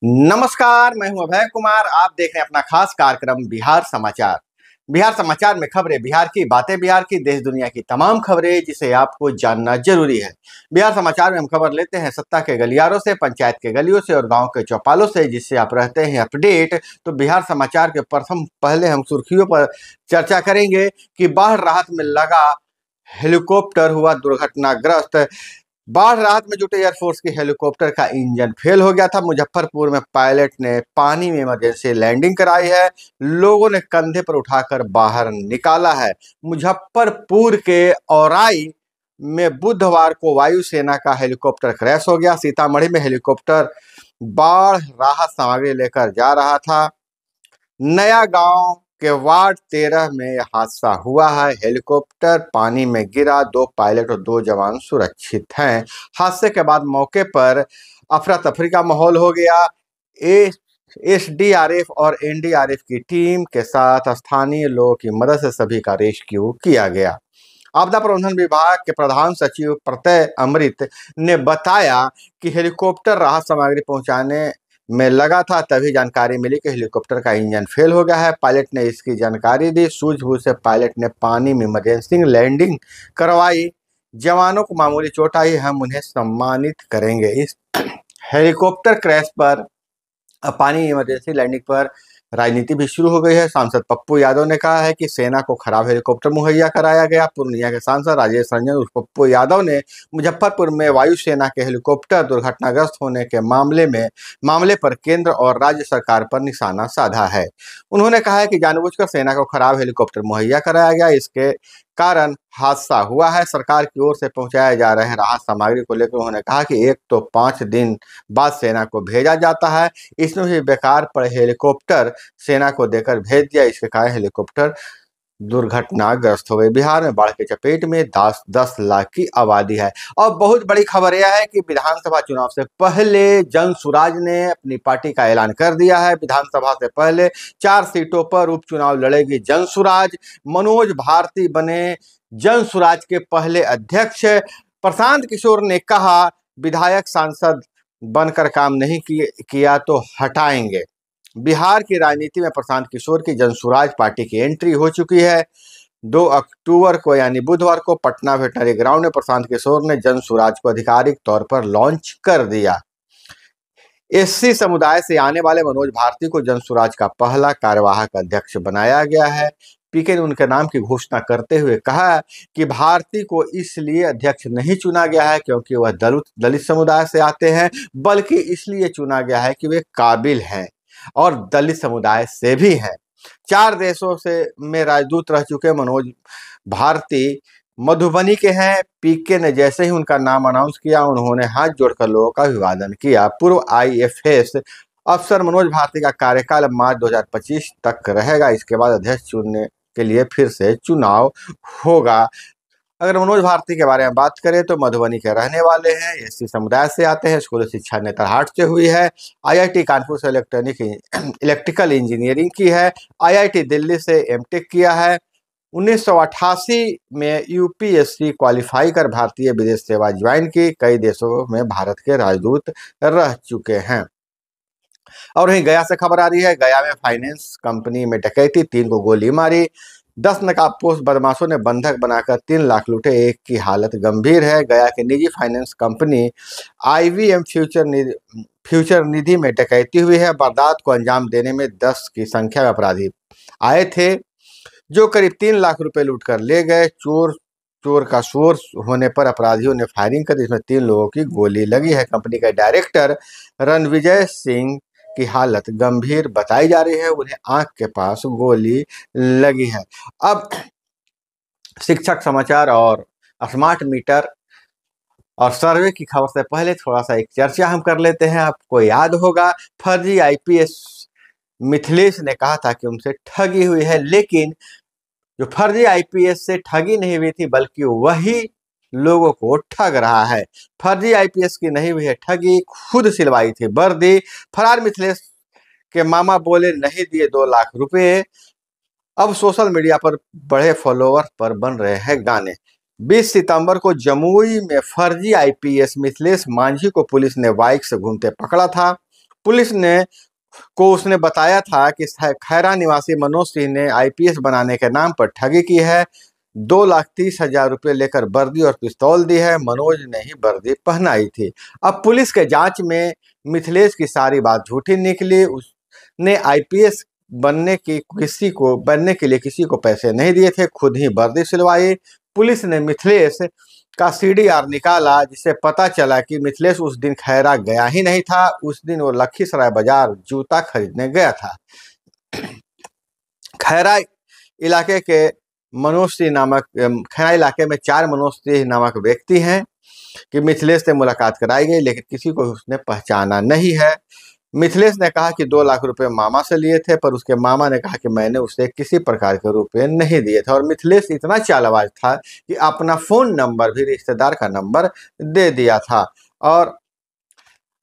नमस्कार, मैं हूं अभय कुमार। आप देख रहे हैं अपना खास कार्यक्रम बिहार समाचार। बिहार समाचार में खबरें, बिहार की बातें, बिहार की देश दुनिया की तमाम खबरें जिसे आपको जानना जरूरी है। बिहार समाचार में हम खबर लेते हैं सत्ता के गलियारों से, पंचायत के गलियों से और गांव के चौपालों से, जिससे आप रहते हैं अपडेट। तो बिहार समाचार के प्रथम पहले हम सुर्खियों पर चर्चा करेंगे कि बाढ़ राहत में लगा हेलीकॉप्टर हुआ दुर्घटनाग्रस्त। बाढ़ राहत में जुटे एयरफोर्स के हेलीकॉप्टर का इंजन फेल हो गया था। मुजफ्फरपुर में पायलट ने पानी में इमरजेंसी लैंडिंग कराई है। लोगों ने कंधे पर उठाकर बाहर निकाला है। मुजफ्फरपुर के औराई में बुधवार को वायुसेना का हेलीकॉप्टर क्रैश हो गया। सीतामढ़ी में हेलीकॉप्टर बाढ़ राहत सामग्री लेकर जा रहा था। नया गांव के वार्ड 13 में यह हादसा हुआ है। हेलीकॉप्टर पानी में गिरा, 2 पायलट और 2 जवान सुरक्षित हैं। हादसे के बाद मौके पर अफरा तफरी का माहौल हो गया। एसडीआरएफ और एनडीआरएफ की टीम के साथ स्थानीय लोगों की मदद से सभी का रेस्क्यू किया गया। आपदा प्रबंधन विभाग के प्रधान सचिव प्रत्यय अमृत ने बताया कि हेलीकॉप्टर राहत सामग्री पहुंचाने में लगा था, तभी जानकारी मिली कि हेलीकॉप्टर का इंजन फेल हो गया है। पायलट ने इसकी जानकारी दी। सूझबूझ से पायलट ने पानी में इमरजेंसी लैंडिंग करवाई। जवानों को मामूली चोट आई, हम उन्हें सम्मानित करेंगे। इस हेलीकॉप्टर क्रैश पर, पानी इमरजेंसी लैंडिंग पर राजनीति भी शुरू हो गई है। सांसद पप्पू यादव ने कहा है कि सेना को खराब हेलीकॉप्टर मुहैया कराया गया। पूर्णिया के सांसद राजेश रंजन उर्फ पप्पू यादव ने मुजफ्फरपुर में वायुसेना के हेलीकॉप्टर दुर्घटनाग्रस्त होने के मामले पर केंद्र और राज्य सरकार पर निशाना साधा है। उन्होंने कहा है कि जानबूझकर सेना को खराब हेलीकॉप्टर मुहैया कराया गया, इसके कारण हादसा हुआ है। सरकार की ओर से पहुंचाए जा रहे राहत सामग्री को लेकर उन्होंने कहा कि एक तो 5 दिन बाद सेना को भेजा जाता है, इसमें भी बेकार पड़े हेलीकॉप्टर सेना को देकर भेज दिया। इसके कारण हेलीकॉप्टर दुर्घटनाग्रस्त हो गई। बिहार में बाढ़ के चपेट में 10 लाख की आबादी है। और बहुत बड़ी खबर यह है कि विधानसभा चुनाव से पहले जनसुराज ने अपनी पार्टी का ऐलान कर दिया है। विधानसभा से पहले 4 सीटों पर उपचुनाव लड़ेगी जनसुराज। मनोज भारती बने जनसुराज के पहले अध्यक्ष। प्रशांत किशोर ने कहा, विधायक सांसद बनकर काम नहीं किया तो हटाएंगे। बिहार की राजनीति में प्रशांत किशोर की जनसुराज पार्टी की एंट्री हो चुकी है। 2 अक्टूबर को यानी बुधवार को पटना वेटनरी ग्राउंड में प्रशांत किशोर ने जनसुराज को आधिकारिक तौर पर लॉन्च कर दिया। एससी समुदाय से आने वाले मनोज भारती को जनसुराज का पहला कार्यवाहक अध्यक्ष बनाया गया है। पीके ने उनके नाम की घोषणा करते हुए कहा कि भारती को इसलिए अध्यक्ष नहीं चुना गया है क्योंकि वह दलित समुदाय से आते हैं, बल्कि इसलिए चुना गया है कि वे काबिल हैं और दलित समुदाय से भी हैं। 4 देशों से में राजदूत रह चुके मनोज भारती मधुबनी के हैं। पीके ने जैसे ही उनका नाम अनाउंस किया, उन्होंने हाथ जोड़कर लोगों का अभिवादन किया। पूर्व आईएफएस अफसर मनोज भारती का कार्यकाल मार्च 2025 तक रहेगा। इसके बाद अध्यक्ष चुनने के लिए फिर से चुनाव होगा। अगर मनोज भारती के बारे में बात करें तो मधुबनी के रहने वाले हैं, एससी समुदाय से आते हैं। स्कूल शिक्षा नेतरहाट से हुई है। आईआईटी कानपुर से इलेक्ट्रिकल इंजीनियरिंग की है। आईआईटी दिल्ली से एमटेक किया है। 1988 में यूपीएससी क्वालिफाई कर भारतीय विदेश सेवा ज्वाइन की। कई देशों में भारत के राजदूत रह चुके हैं। और वहीं गया से खबर आ रही है, गया में फाइनेंस कंपनी में डकैती, 3 को गोली मारी। 10 नकाबपोश बदमाशों ने बंधक बनाकर 3 लाख लूटे, एक की हालत गंभीर है। गया की निजी फाइनेंस कंपनी आईवीएम फ्यूचर निधि में डकैती हुई है। वारदात को अंजाम देने में 10 की संख्या में अपराधी आए थे, जो करीब 3 लाख रुपए लूट कर ले गए। चोर का शोर होने पर अपराधियों ने फायरिंग कर, इसमें 3 लोगों की गोली लगी है। कंपनी के डायरेक्टर रणविजय सिंह की हालत गंभीर बताई जा रही है, उन्हें आंख के पास गोली लगी है। अब शिक्षक समाचार और स्मार्ट मीटर और सर्वे की खबर से पहले थोड़ा सा एक चर्चा हम कर लेते हैं। आपको याद होगा, फर्जी आईपीएस मिथिलेश ने कहा था कि उनसे ठगी हुई है, लेकिन जो फर्जी आईपीएस से ठगी नहीं हुई थी, बल्कि वही लोगों को ठग रहा है। फर्जी आईपीएस की नहीं हुई है ठगी, खुद सिलवाई थी वर्दी। फरार मिथिलेश के मामा बोले नहीं दिए 2 लाख रुपए। अब सोशल मीडिया पर बड़े फॉलोअर पर बन रहे हैं गाने। 20 सितंबर को जमुई में फर्जी आईपीएस मिथिलेश मांझी को पुलिस ने बाइक से घूमते पकड़ा था। पुलिस ने को उसने बताया था कि खैरा निवासी मनोज सिंह ने आईपीएस बनाने के नाम पर ठगी की है, 2,30,000 रुपये लेकर वर्दी और पिस्तौल दी है। मनोज ने ही वर्दी पहनाई थी। अब पुलिस के जांच में मिथिलेश की सारी बात झूठी निकली। उसने आईपीएस बनने के लिए किसी को पैसे नहीं दिए थे, खुद ही वर्दी सिलवाई। पुलिस ने मिथिलेश का सीडीआर निकाला, जिससे पता चला कि मिथिलेश उस दिन खैरा गया ही नहीं था। उस दिन वो लखीसराय बाजार जूता खरीदने गया था। खैरा इलाके के खैरा इलाके में 4 मनोज सिंह नामक व्यक्ति हैं कि मिथिलेश से मुलाकात कराई गई, लेकिन किसी को उसने पहचाना नहीं है। मिथिलेश ने कहा कि 2 लाख रुपए मामा से लिए थे, पर उसके मामा ने कहा कि मैंने उसे किसी प्रकार के रुपए नहीं दिए थे। और मिथिलेश इतना चालबाज था कि अपना फोन नंबर भी रिश्तेदार का नंबर दे दिया था। और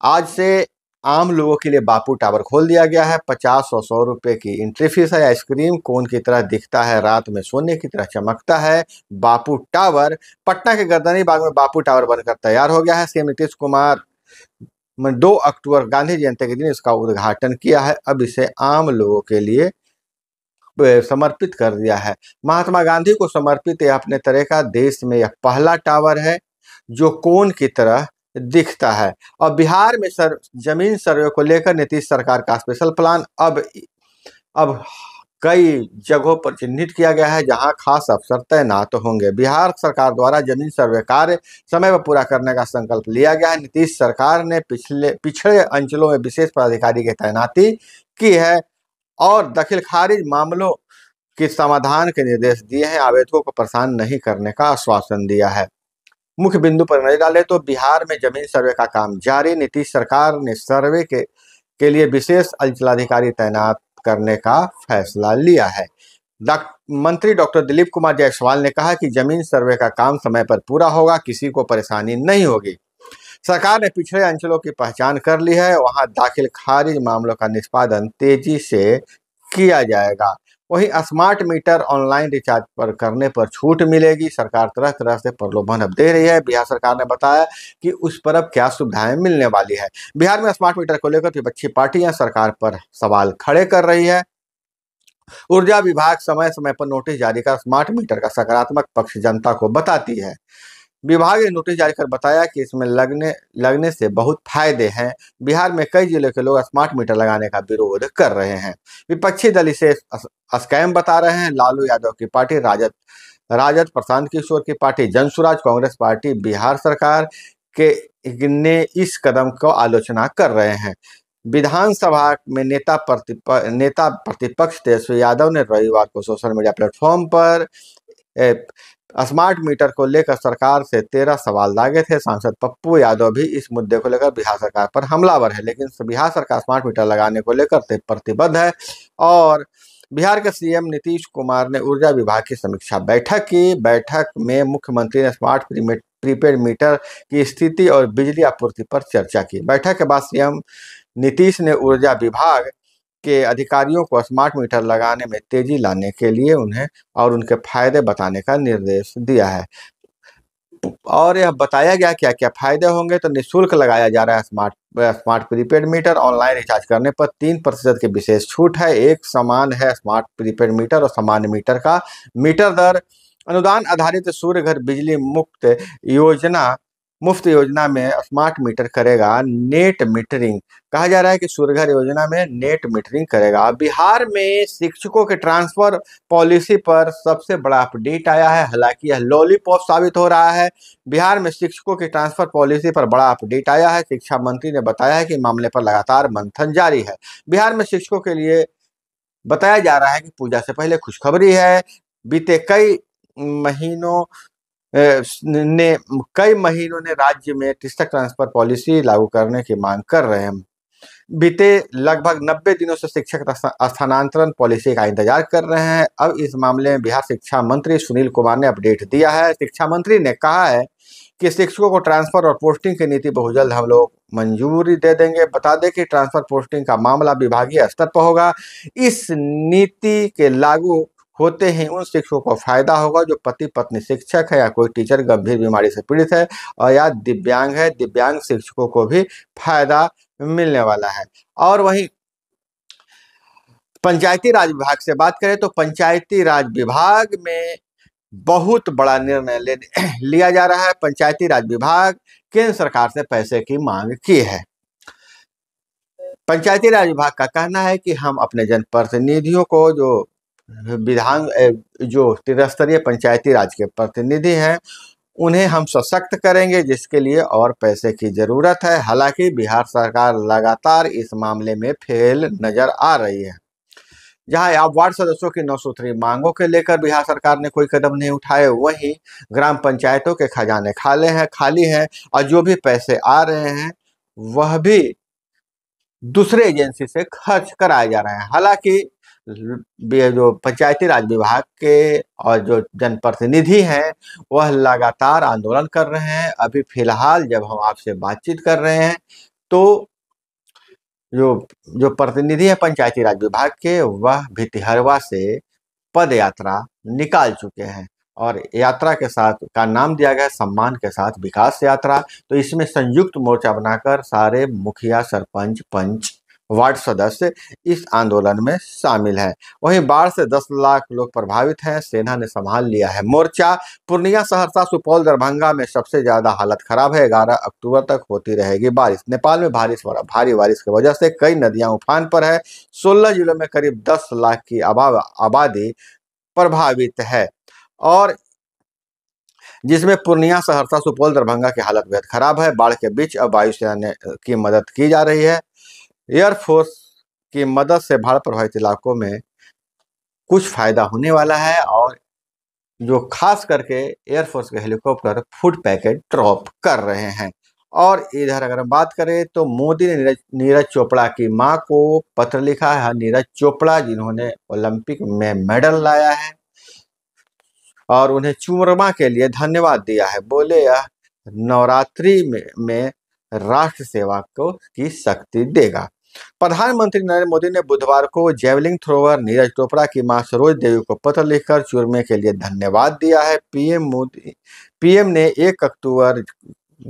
आज से आम लोगों के लिए बापू टावर खोल दिया गया है। 50 और 100 रुपए की एंट्री फीस है। आइसक्रीम कोन की तरह दिखता है, रात में सोने की तरह चमकता है। बापू टावर पटना के गर्दनी बाग में बापू टावर बनकर तैयार हो गया है। सीएम नीतीश कुमार 2 अक्टूबर गांधी जयंती के दिन इसका उद्घाटन किया है। अब इसे आम लोगों के लिए समर्पित कर दिया है। महात्मा गांधी को समर्पित यह अपने तरह का देश में यह पहला टावर है जो कोन की तरह दिखता है। और बिहार में जमीन सर्वे को लेकर नीतीश सरकार का स्पेशल प्लान अब कई जगहों पर चिन्हित किया गया है, जहां खास अफसर तैनात होंगे। बिहार सरकार द्वारा जमीन सर्वे कार्य समय पर पूरा करने का संकल्प लिया गया है। नीतीश सरकार ने पिछड़े अंचलों में विशेष पदाधिकारी की तैनाती की है और दखल खारिज मामलों के समाधान के निर्देश दिए हैं। आवेदकों को परेशान नहीं करने का आश्वासन दिया है। मुख्य बिंदु पर नजर डालें तो बिहार में जमीन सर्वे का काम जारी। नीतीश सरकार ने सर्वे के लिए विशेष अंचलाधिकारी तैनात करने का फैसला लिया है। मंत्री डॉक्टर दिलीप कुमार जायसवाल ने कहा कि जमीन सर्वे का काम समय पर पूरा होगा, किसी को परेशानी नहीं होगी। सरकार ने पिछड़े अंचलों की पहचान कर ली है, वहां दाखिल खारिज मामलों का निष्पादन तेजी से किया जाएगा। वहीं स्मार्ट मीटर ऑनलाइन रिचार्ज पर करने पर छूट मिलेगी। सरकार तरह तरह से प्रलोभन अब दे रही है। बिहार सरकार ने बताया कि उस पर अब क्या सुविधाएं मिलने वाली है। बिहार में स्मार्ट मीटर को लेकर विपक्षी पार्टियां सरकार पर सवाल खड़े कर रही है। ऊर्जा विभाग समय समय पर नोटिस जारी कर स्मार्ट मीटर का सकारात्मक पक्ष जनता को बताती है। विभाग ने नोटिस जारी कर बताया कि इसमें लगने से बहुत फायदे हैं। बिहार में कई जिलों के लोग स्मार्ट मीटर लगाने का विरोध कर रहे हैं। विपक्षी दल इसे स्कैम बता रहे हैं। लालू यादव की पार्टी राजद, प्रशांत किशोर की पार्टी जनसुराज, कांग्रेस पार्टी बिहार सरकार ने इस कदम को आलोचना कर रहे हैं। विधानसभा में नेता प्रतिपक्ष तेजस्वी यादव ने रविवार को सोशल मीडिया प्लेटफॉर्म पर स्मार्ट मीटर को लेकर सरकार से 13 सवाल दागे थे। सांसद पप्पू यादव भी इस मुद्दे को लेकर बिहार सरकार पर हमलावर है, लेकिन बिहार सरकार स्मार्ट मीटर लगाने को लेकर प्रतिबद्ध है। और बिहार के सीएम नीतीश कुमार ने ऊर्जा विभाग की समीक्षा बैठक की। बैठक में मुख्यमंत्री ने स्मार्ट प्रीपेड मीटर की स्थिति और बिजली आपूर्ति पर चर्चा की। बैठक के बाद सीएम नीतीश ने ऊर्जा विभाग के अधिकारियों को स्मार्ट मीटर लगाने में तेजी लाने के लिए उन्हें और उनके फायदे बताने का निर्देश दिया है। और यह बताया गया क्या क्या फायदे होंगे। तो निःशुल्क लगाया जा रहा है smart prepaid meter. Online recharge करने पर 3% की विशेष छूट है। एक समान है स्मार्ट प्रीपेड मीटर और सामान्य मीटर का मीटर दर। अनुदान आधारित सूर्य घर बिजली मुफ्त योजना में स्मार्ट मीटर करेगा नेट मीटरिंग। कहा जा रहा है कि सूर्य घर योजना में नेट मीटरिंग करेगा। बिहार में शिक्षकों के ट्रांसफर पॉलिसी पर सबसे बड़ा अपडेट आया है। हालांकि यह लॉलीपॉप साबित हो रहा है। बिहार में शिक्षकों की ट्रांसफर पॉलिसी पर बड़ा अपडेट आया है। शिक्षा मंत्री ने बताया है कि मामले पर लगातार मंथन जारी है। बिहार में शिक्षकों के लिए बताया जा रहा है कि पूजा से पहले खुशखबरी है। बीते कई महीनों ने राज्य में शिक्षक ट्रांसफर पॉलिसी लागू करने की मांग कर रहे हैं। बीते लगभग 90 दिनों से शिक्षक स्थानांतरण पॉलिसी का इंतजार कर रहे हैं। अब इस मामले में बिहार शिक्षा मंत्री सुनील कुमार ने अपडेट दिया है। शिक्षा मंत्री ने कहा है कि शिक्षकों को ट्रांसफर और पोस्टिंग की नीति बहुत जल्द हम लोग मंजूरी दे देंगे। बता दें कि ट्रांसफर पोस्टिंग का मामला विभागीय स्तर पर होगा। इस नीति के लागू होते ही उन शिक्षकों को फायदा होगा जो पति पत्नी शिक्षक है या कोई टीचर गंभीर बीमारी से पीड़ित है और या दिव्यांग है। दिव्यांग शिक्षकों को भी फायदा मिलने वाला है। और वहीं पंचायती राज विभाग से बात करें तो पंचायती राज विभाग में बहुत बड़ा निर्णय लिया जा रहा है। पंचायती राज विभाग केंद्र सरकार से पैसे की मांग की है। पंचायती राज विभाग का कहना है कि हम अपने जनप्रतिनिधियों को जो त्रिस्तरीय पंचायती राज के प्रतिनिधि हैं उन्हें हम सशक्त करेंगे, जिसके लिए और पैसे की जरूरत है। हालांकि बिहार सरकार लगातार इस मामले में फेल नजर आ रही है। जहां अब वार्ड सदस्यों की 9 सूत्री मांगों के लेकर बिहार सरकार ने कोई कदम नहीं उठाए, वहीं ग्राम पंचायतों के खजाने खाली हैं और जो भी पैसे आ रहे हैं वह भी दूसरे एजेंसी से खर्च कराए जा रहे हैं। हालांकि जो पंचायती राज विभाग के और जो जनप्रतिनिधि हैं वह लगातार आंदोलन कर रहे हैं। अभी फिलहाल जब हम आपसे बातचीत कर रहे हैं तो जो प्रतिनिधि है पंचायती राज विभाग के वह भितिहरवा से पद यात्रा निकाल चुके हैं और यात्रा के साथ का नाम दिया गया सम्मान के साथ विकास यात्रा। तो इसमें संयुक्त मोर्चा बनाकर सारे मुखिया, सरपंच, पंच, वार्ड सदस्य इस आंदोलन में शामिल हैं। वहीं बाढ़ से 10 लाख लोग प्रभावित हैं। सेना ने संभाल लिया है मोर्चा। पूर्णिया, सहरसा, सुपौल, दरभंगा में सबसे ज्यादा हालत खराब है। 11 अक्टूबर तक होती रहेगी बारिश। नेपाल में भारी बारिश की वजह से कई नदियां उफान पर है। 16 जिलों में करीब 10 लाख की आबादी प्रभावित है और जिसमें पूर्णिया, सहरसा, सुपौल, दरभंगा की हालत बेहद खराब है। बाढ़ के बीच अब वायुसेना की मदद की जा रही है। एयरफोर्स की मदद से बाढ़ प्रभावित इलाकों में कुछ फायदा होने वाला है और जो खास करके एयरफोर्स के हेलीकॉप्टर फूड पैकेट ड्रॉप कर रहे हैं। और इधर अगर हम बात करें तो मोदी ने नीरज चोपड़ा की मां को पत्र लिखा है। नीरज चोपड़ा जिन्होंने ओलंपिक में मेडल लाया है और उन्हें चुरमा के लिए धन्यवाद दिया है। बोले यह नवरात्रि में राष्ट्र सेवा को की शक्ति देगा। प्रधानमंत्री नरेंद्र मोदी ने बुधवार को जेवलिन थ्रोअर नीरज चोपड़ा की मां सरोज देवी को पत्र लिखकर चूरमे के लिए धन्यवाद दिया है। पीएम ने 1 अक्टूबर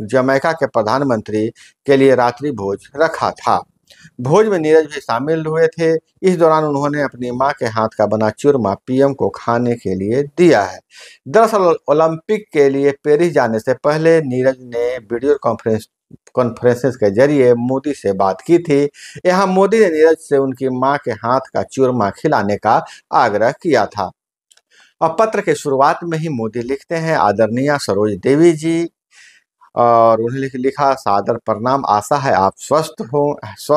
जमैका के प्रधानमंत्री के लिए रात्रि भोज रखा था। भोज में नीरज भी शामिल हुए थे। इस दौरान उन्होंने अपनी मां के हाथ का बना चूरमा पीएम को खाने के लिए दिया है। दरअसल ओलंपिक के लिए पेरिस जाने से पहले नीरज ने वीडियो कॉन्फ्रेंसेस के जरिए मोदी से बात की थी। यहाँ मोदी ने नीरज से उनकी मां के हाथ का चूरमा खिलाने का आग्रह किया था। और पत्र के शुरुआत में ही मोदी लिखते हैं, आदरणीय सरोज देवी जी, और उन्हें लिखा, सादर प्रणाम। आशा है आप स्वस्थ,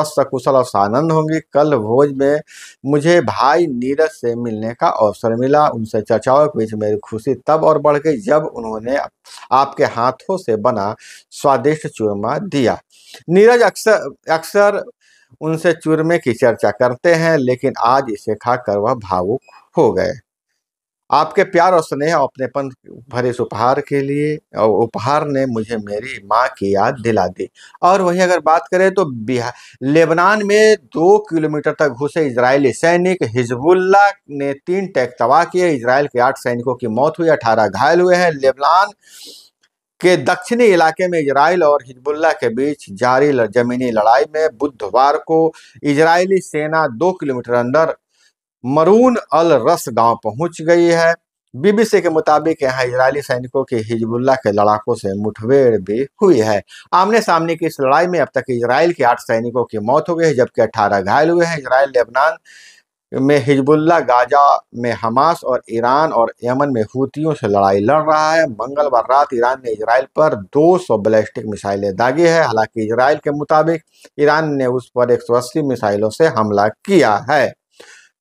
सकुशल और सानंद होंगी। कल भोज में मुझे भाई नीरज से मिलने का अवसर मिला। उनसे चर्चाओं के बीच मेरी खुशी तब और बढ़ गई जब उन्होंने आपके हाथों से बना स्वादिष्ट चूरमा दिया। नीरज अक्सर उनसे चूरमे की चर्चा करते हैं, लेकिन आज इसे खाकर वह भावुक हो गए। आपके प्यार और स्नेह और अपनेपन भरे इस उपहार ने मुझे मेरी माँ की याद दिला दी। और वहीं अगर बात करें तो लेबनान में 2 किलोमीटर तक घुसे इजरायली सैनिक। हिजबुल्लाह ने 3 टैंक तबाह किए। इजरायल के 8 सैनिकों की मौत हुई, 18 घायल हुए हैं। लेबनान के दक्षिणी इलाके में इजराइल और हिजबुल्लाह के बीच जारी जमीनी लड़ाई में बुधवार को इजरायली सेना 2 किलोमीटर अंदर मरून अल रस गांव पहुंच गई है। बीबीसी के मुताबिक यहाँ इजरायली सैनिकों की हिजबुल्लाह के लड़ाकों से मुठभेड़ भी हुई है। आमने सामने की इस लड़ाई में अब तक इजरायल के 8 सैनिकों की मौत हो गई है, जबकि 18 घायल हुए हैं। इजरायल लेबनान में हिजबुल्लाह, गाजा में हमास और ईरान और यमन में हूतियों से लड़ाई लड़ रहा है। मंगलवार रात ईरान ने इजरायल पर 200 बैलिस्टिक मिसाइलें दागी है। हालांकि इजरायल के मुताबिक ईरान ने उस पर 180 मिसाइलों से हमला किया है।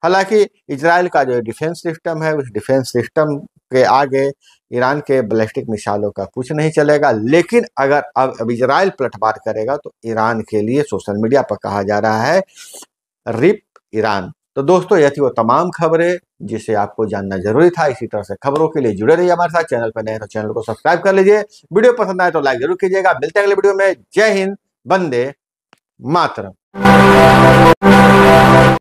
हालांकि इजरायल का जो डिफेंस सिस्टम है उस डिफेंस सिस्टम के आगे ईरान के बैलिस्टिक मिसाइलों का कुछ नहीं चलेगा। लेकिन अगर अब इजरायल पलटवार करेगा तो ईरान के लिए सोशल मीडिया पर कहा जा रहा है रिप ईरान। तो दोस्तों यह थी वो तमाम खबरें जिसे आपको जानना जरूरी था। इसी तरह से खबरों के लिए जुड़े रहिए हमारे साथ। चैनल पर नए तो चैनल को सब्सक्राइब कर लीजिए। वीडियो पसंद आए तो लाइक जरूर कीजिएगा। मिलते हैं अगले वीडियो में। जय हिंद, वंदे मातरम।